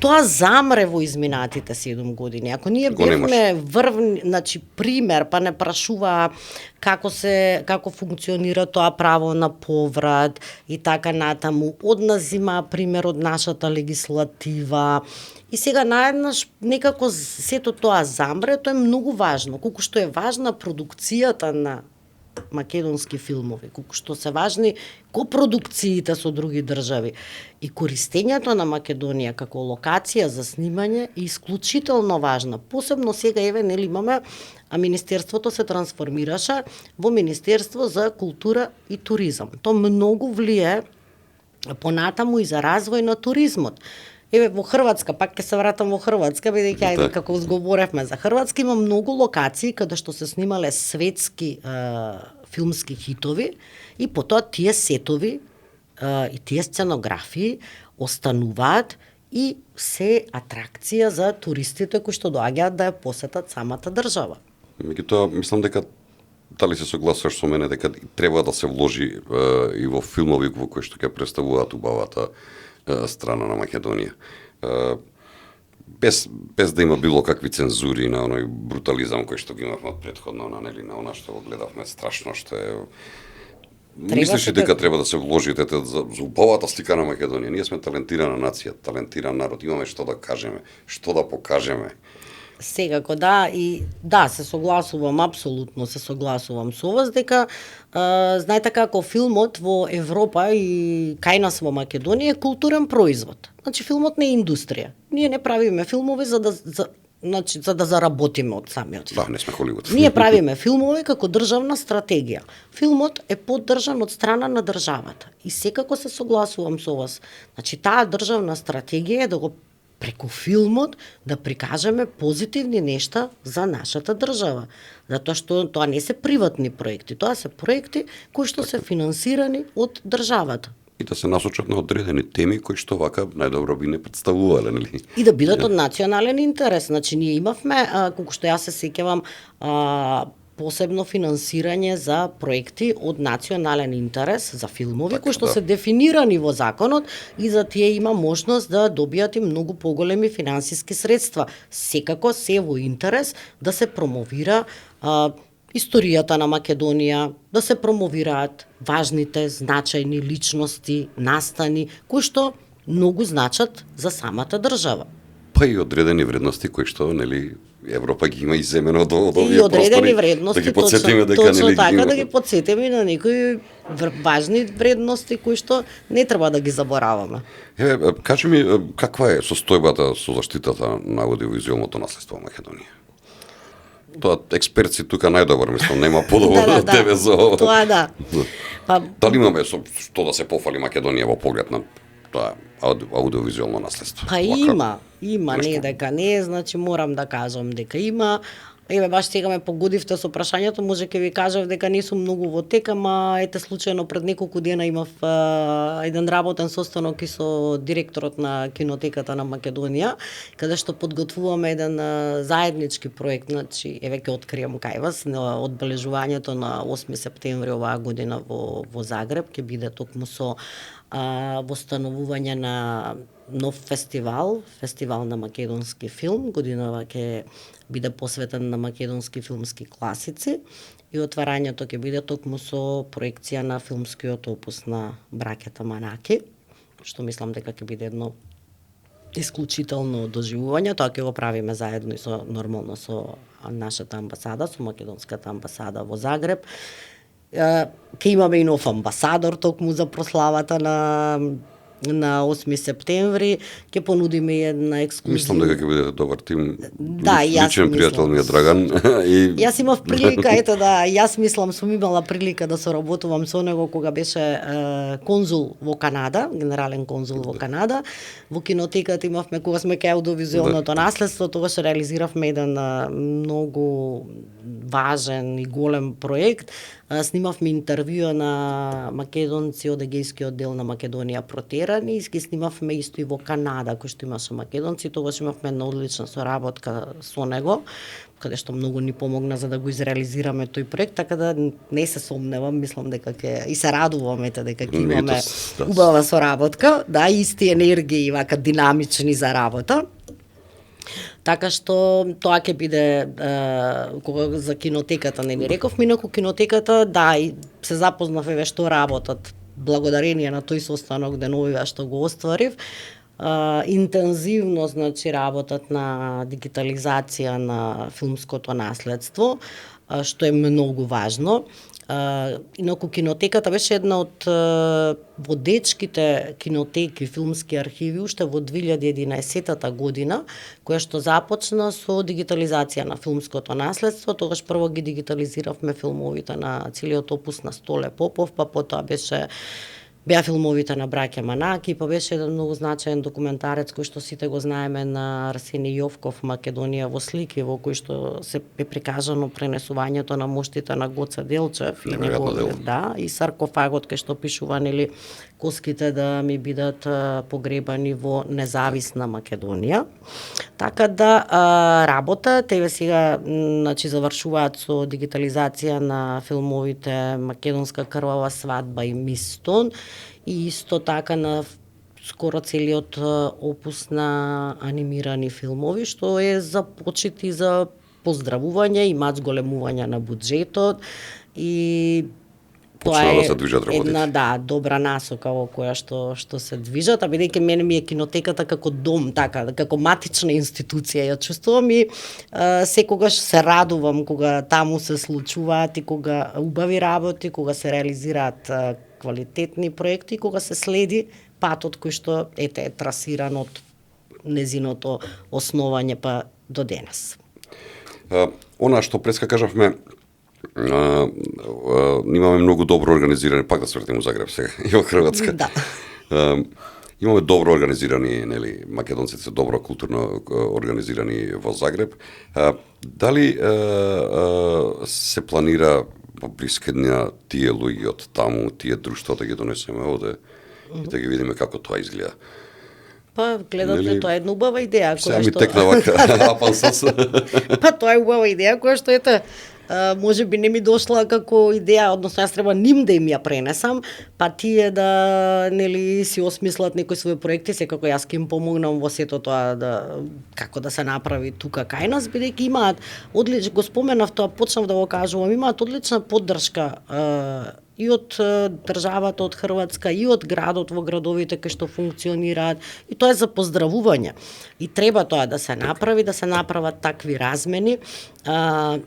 тоа замре во изминатите 7 години. Ако ние бевме врвни, значи пример, па не прашуваа како функционира тоа право на поврат и така натаму, од нас земаа пример од нашата легислатива. И сега наеднаш некако сето тоа замре, тоа е многу важно, колку што е важна продукцијата на македонски филмови, колку што се важни копродукциите со други држави. И користењето на Македонија како локација за снимање е исклучително важна. Посебно сега, нели имаме, а Министерството се трансформираше во Министерство за култура и туризам. Тоа многу влие понатаму и за развој на туризмот. Во Хрватска, пак ќе се вратам во Хрватска, бидејќи како зговоревме за Хрватска, има многу локации каде што се снимале светски филмски хитови и потоа тие сетови и тие сценографии остануваат и се атракција за туристите кои што доаѓаат да ја посетат самата држава. Меѓутоа, мислам дека дали се согласуваш со мене дека треба да се вложи и во филмови во кои што ќе представуваат убавата страна на Македонија. Без да има било какви цензури на оној брутализам кој што ги имавме од претходно на она што го гледавме страшно, што е мислиш дека треба да се вложите за убавата слика на Македонија? Ние сме талентирана нација, талентиран народ, имаме што да кажеме, што да покажеме. Секако да, и да, се согласувам, апсолутно се согласувам со вас дека знаете како филмот во Европа и кај нас во Македонија е културен производ. Значи филмот не е индустрија. Ние не правиме филмови за да заработиме од самиот филм. Да, не сме Холивуд. Ние правиме филмови како државна стратегија. Филмот е поддржан од страна на државата. И секако се согласувам со вас. Значи таа државна стратегија е да го преку филмот да прикажеме позитивни нешта за нашата држава. Затоа што тоа не се приватни проекти, тоа се проекти кои што се финансирани од државата. И да се насочат на одредени теми кои што вака најдобро би не представувале, нели? И да бидат од национален интерес. Значи ние имавме, колку што јас се сеќавам, посебно финансирање за проекти од национален интерес за филмови кои што се дефинирани во законот и за тие има можност да добијат и многу поголеми финансиски средства. Секако се во интерес да се промовира историјата на Македонија, да се промовираат важните, значајни личности, настани кои што многу значат за самата држава. Па и одредени вредности кои што, нели, Европа ги има иземено од овие простори. И одредени вредности, да ги подсетиме дека точно нели така, да ги подсетиме на некои важни вредности кои што не треба да ги забораваме. Кажи ми, каква е состојбата со заштитата на аудиовизуелното наследство во Македонија? Тоа експерци тука најдобар, мислам, нема подобро од тебе за ова. Тоа да. Дали имаме што да се пофали Македонија во поглед на тоа аудиовизуелно наследство? Па има, не дека не, значи морам да кажам дека има. Баш сега ме погодивте со прашањето, може ќе ви кажав дека не сум многу во тек, ама ете случајно пред неколку дена имав еден работен состанок и со директорот на Кинотеката на Македонија, каде што подготвуваме еден заеднички проект, значи ќе открием кај вас, на одбележувањето на 8 септември оваа година во Загреб, ќе биде токму со востановување на нов фестивал на македонски филм. Годинава ќе биде посветен на македонски филмски класици и отварањето ќе биде токму со проекција на филмскиот опус на браќата Манаки, што мислам дека ќе биде едно исклучително доживување. Тоа ќе го правиме заедно и нормално со нашата амбасада, со македонската амбасада во Загреб. Ќе имаме и нов амбасадор токму за прославата на на 8 септември ќе понудиме една ексклузивна. Мислам дека ќе биде добар тим. Да, и јас Личен пријател ми е Драган. Јас имав прилика, ето да, јас мислам сум имала прилика да соработувам со него кога беше конзул во Канада, генерален конзул во Канада. Во кинотеката имавме, кога сме кај аудиовизуелното наследство, тогаш реализиравме еден многу важен и голем проект. Снимавме интервјуа на македонци од егејскиот дел на Македонија протерани и ги снимавме исто и во Канада, кој што имаше македонци. Тогаш имавме една одлична соработка со него, каде што многу ни помогна за да го изреализираме тој проект, така да не се сомневам, мислам дека ќе и се радуваме дека ќе имаме убава соработка, да, исти енергии вака динамични за работа. Така што тоа ќе биде кога за кинотеката не ми реков, инаку кинотеката да и се запознав еве што работат благодарение на тој состанок деновиве што го остварив. Интензивно значи работат на дигитализација на филмското наследство, што е многу важно. Инаку кинотеката беше една од водечките кинотеки, филмски архиви уште во 2011 година, која што започна со дигитализација на филмското наследство. Тогаш прво ги дигитализиравме филмовите на целиот опус на Столе Попов, па потоа беа филмовите на браќа Манаки, па беше еден многу значаен документарец кој што сите го знаеме на Арсени Јовков, Македонија во слики, во кој што се е прикажано пренесувањето на моштите на Гоце Делчев и неговиот, да, и саркофагот кај што пишува нели коските да ми бидат погребани во независна Македонија. Така да работа, тебе сега значи завршуваат со дигитализација на филмовите Македонска крвава свадба и Мистон и исто така на скоро целиот опус на анимирани филмови, што е за почит и за поздравување и зголемување на буџетот и тоа е една добра насока во која што се движат, а бидејќи мене ми е кинотеката како дом, така, како матична институција, ја чувствувам и секогаш се радувам кога таму се случуваат и кога убави работи, кога се реализираат квалитетни проекти, кога се следи патот кој што е трасиран од незиното основање па до денес. Она што преска кажавме, имаме многу добро организирани, пак да се вратиме во Загреб сега, и во Хрватска. Да. Имаме добро организирани, нели, македонците се добро културно организирани во Загреб. Дали се планира во блискеднина тие луѓе од таму, тие друштва да ги донесеме овде и да ги видиме како тоа изгледа? Па, гледате, тоа е една убава идеја. Сега ми текна вака апансас. Па, тоа е убава идеја, која што може би не ми дошла како идеја, односно јас треба ним да им ја пренесам, па тие да нели си осмислат некои своји проекти, секако јас ќе им помогнам во сето тоа како да се направи тука кај нас, бидејќи имаат го споменав тоа, почнав да го кажувам, имаат одлична поддршка и од државата, од Хрватска, и од градот во градовите кај што функционираат, и тоа е за поздравување. И треба тоа да се направи, да се направат такви размени.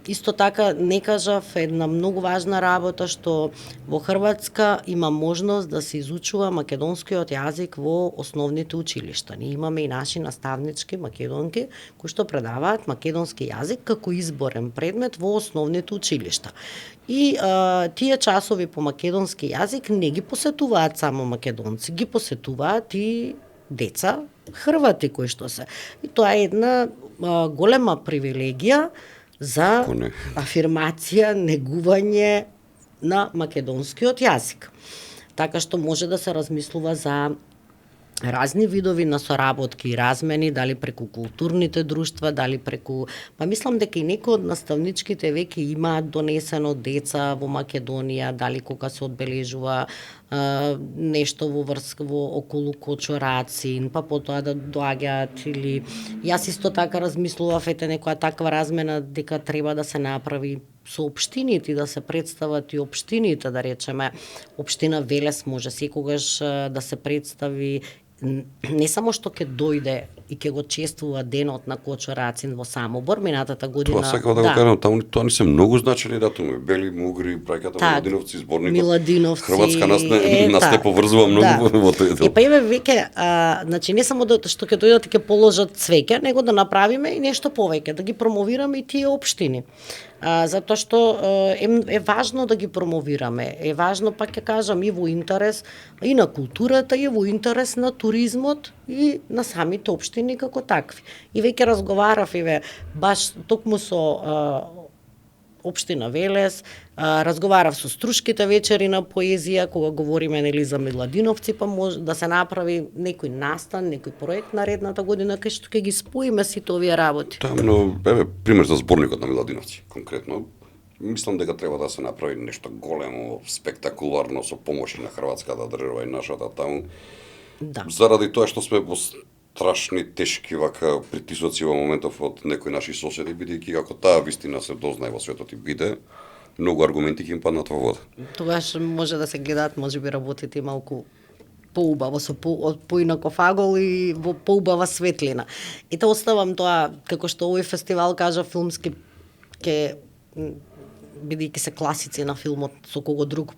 Исто така, не кажав, една многу важна работа што во Хрватска има можност да се изучува македонскиот јазик во основните училишта. Ние имаме и наши наставнички македонки кои што предаваат македонски јазик како изборен предмет во основните училишта. И тие часови по македонски јазик не ги посетуваат само македонци, ги посетуваат и деца хрвати кои што се. И тоа е една голема привилегија за афирмација, негување на македонскиот јазик. Така што може да се размислува за разни видови на соработки и размени, дали преку културните друштва, дали преку... Па мислам дека и некои од наставничките веќе имаат донесено деца во Македонија, дали кога се одбележува нешто во врска во околу Кочорацин, па потоа да доаѓаат или... Јас исто така размислував, некоја таква размена дека треба да се направи со општините, да се представат и општините, да речеме, општина Велес може секогаш да се представи не само што ќе дојде и ќе го чествува денот на Кочо Рацин во Самобор минатата година. Тоа сакам да го кажам, таму тоа не се многу значени датуми. Бели Мугри, браќата Миладиновци, зборникот. Миладиновци. Хрватска нас не поврзува многу во тој дел. Па еве веќе, значи не само што ќе дојдат и ќе положат цвеќе, него да направиме и нешто повеќе, да ги промовираме и тие општини. Затоа што е важно да ги промовираме. Е важно, пак ќе кажам, и во интерес и на културата, и во интерес на туризмот и на самите општини како такви. И веќе разговарав, баш токму со општина Велес, разговарав со Струшките вечери на поезија, кога говориме нели за Миладиновци, па може да се направи некој настан, некој проект наредната година кај што ќе ги споиме сите овие работи. Тоа, но еве пример за зборникот на Миладиновци, конкретно. Мислам дека треба да се направи нешто големо, спектакуларно со помош на хрватската држава и нашата таму. Да. Заради тоа што сме во страшни, тешки вака притисоци во моментов од некои наши соседи, бидејќи ако таа вистина се дознае во светот и биде, многу аргументи ќе им паднат во вода. Тогаш може да се гледаат, можеби работите малку поубаво, со поинаков агол и во поубава светлина. И те оставам тоа, како што овој фестивал кажа филмски, ќе бидејќи се класици на филмот, со кого друг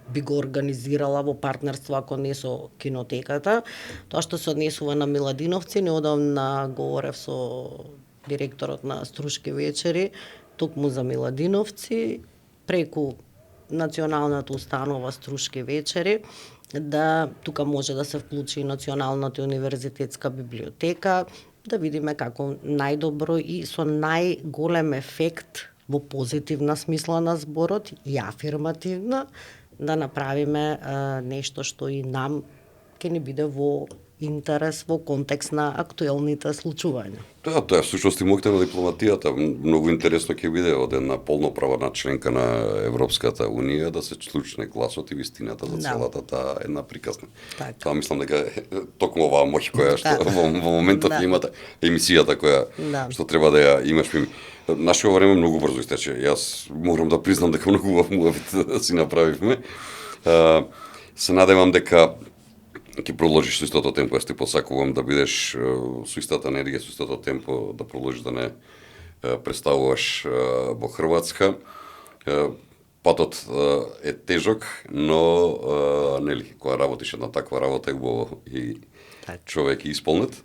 би го организирала во партнерство, ако не со кинотеката. Тоа што се однесува на Миладиновци, неодамна говорев со директорот на Струшки вечери, токму за Миладиновци, преку националната установа Струшки вечери, да тука може да се вклучи и Националната универзитетска библиотека, да видиме како најдобро и со најголем ефект во позитивна смисла на зборот и афирмативна, да направиме нешто што и нам ќе ни биде во интерес, во контекст на актуелните случувања. Тоа всушност и моќта на дипломатијата. Многу интересно ќе биде од една полноправна членка на Европската Унија да се слушне гласот и вистината за целата таа една приказна. Так. Тоа мислам дека токму оваа моќ која што во моментот имате емисијата која што треба да ја имаш. Нашето време многу брзо истече. Јас морам да признам дека многу убав муавет си направивме. Се надевам дека ќе продолжиш со истото темпо. Јас ти посакувам да бидеш со истата енергија, со истото темпо, да продолжиш да не представуваш во Хрватска. Патот е тежок, но нели кога работиш една таква работа е убаво и човек е исполнет.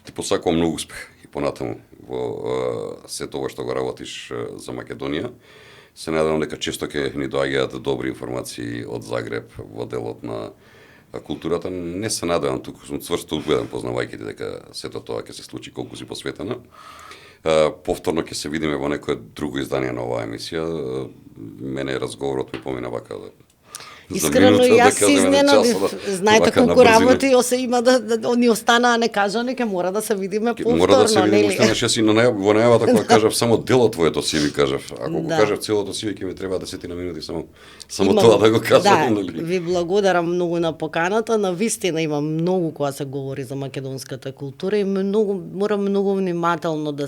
Ти посакувам многу успех и понатаму во сето ова што го работиш за Македонија. Се надевам дека често ќе ни доаѓаат добри информации од Загреб во делот на културата. Не се надевам, туку сум цврсто убеден, познавајќи ти дека сето тоа ќе се случи колку си посветена. Повторно ќе се видиме во некое друго издание на оваа емисија. Мене разговорот ми помина вака искрено јас се изненадив. Знаете колку работи се има да ни останаа некажани, ќе мора да се видиме повторно, мора да се видиме уште си во најавата кога кажав само дел од твоето си ви кажав. Ако го кажав целото си ќе ми треба 10 минути само тоа да го кажам, нели? Ви благодарам многу на поканата. Навистина има многу кога се говори за македонската култура и мора многу внимателно да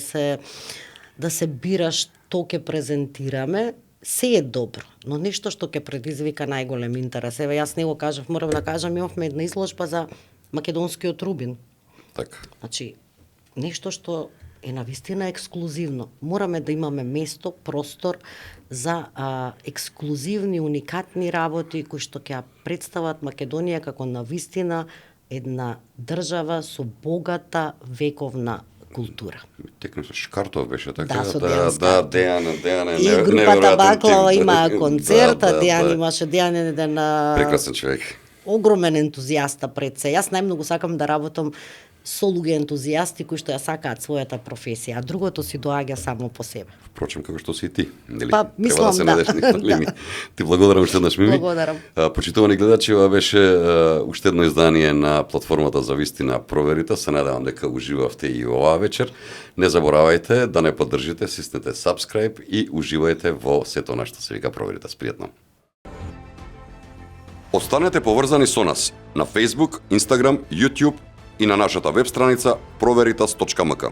се бира што ќе презентираме. Се е добро, но нешто што ќе предизвика најголем интерес. Еве, јас не го кажав, морам да кажам, имавме една изложба за македонскиот рубин. Така. Значи, нешто што е навистина ексклузивно. Мораме да имаме место, простор за ексклузивни, уникатни работи кои што ќе представат Македонија како навистина една држава со богата вековна култура. Текно со Шкартов беше така? Да, со Дејан и групата Баклава има концерт, Дејан имаше еден прекрасен човек. Огромен ентузијаста пред се. Јас најмногу сакам да работам со луѓе ентузијасти кои што ја сакаат својата професија, а другото си доаѓа само по себе. Впрочем, како што си и ти, нели? Па, мислам, да. Ти благодарам уште еднаш, Мими. Благодарам. Почитувани гледачи, ова беше уште едно издание на платформата за вистина Проверита. Се надевам дека уживавте и оваа вечер. Не заборавајте да не поддржите, стиснете subscribe и уживајте во сето нешто се вика Проверита. Пријатно. Останете поврзани со нас на Facebook, Instagram, YouTube и на нашата веб страница proVeritas.mk.